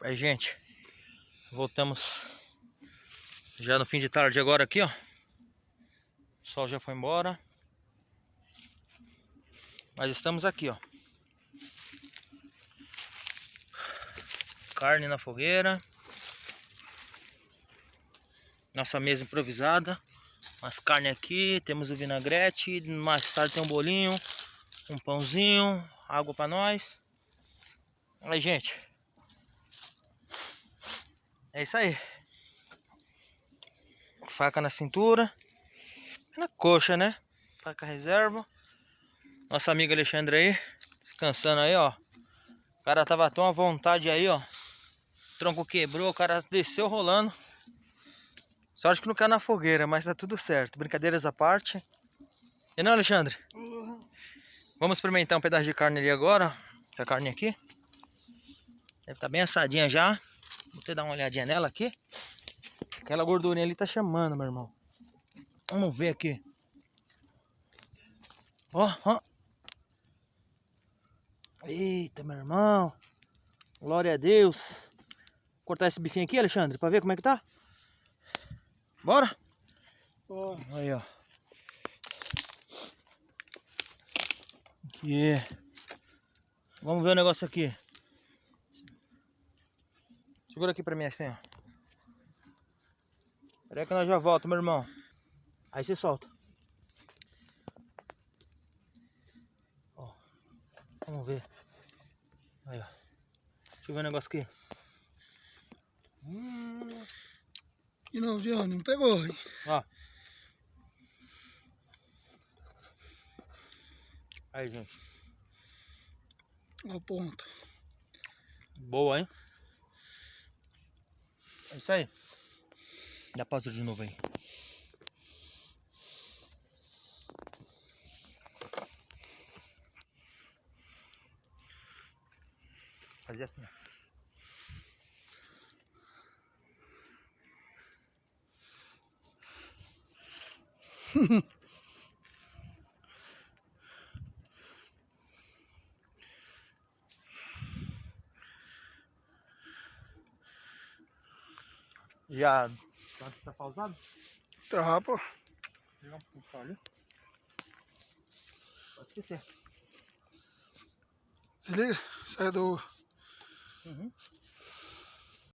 Aí, gente, voltamos já no fim de tarde agora aqui, ó. O sol já foi embora. Mas estamos aqui, ó. Carne na fogueira. Nossa mesa improvisada. Umas carnes aqui, temos o vinagrete. Mais tarde tem um bolinho, um pãozinho, água pra nós. Aí, gente, é isso aí. Faca na cintura, na coxa, né? Faca reserva. Nosso amigo Alexandre aí, descansando aí, ó. O cara tava tão à vontade aí, ó. O tronco quebrou, o cara desceu rolando. Sorte que não caiu na fogueira, mas tá tudo certo. Brincadeiras à parte. E não, Alexandre? Vamos experimentar um pedaço de carne ali agora. Essa carne aqui. Deve estar bem assadinha já. Vou ter dar uma olhadinha nela aqui. Aquela gordurinha ali tá chamando, meu irmão. Vamos ver aqui. Ó, ó. Eita, meu irmão. Glória a Deus. Vou cortar esse bifinho aqui, Alexandre, pra ver como é que tá. Bora? Bora. Aí, ó. Aqui. Vamos ver o negócio aqui. Segura aqui pra mim assim, ó. Espera aí que nós já volta, meu irmão. Aí você solta. Ó. Vamos ver. Aí, ó. Deixa eu ver o negócio aqui. Que não, João, não pegou, hein? Ó. Aí, gente. Ó o ponto. Boa, hein? É isso aí. Dá pausa de novo aí. Fazer assim, ó. Já tá pausado? Tá, pô. Vou pegar um pouquinho de sal ali. Pode esquecer. Desliga. Sai do... Uhum.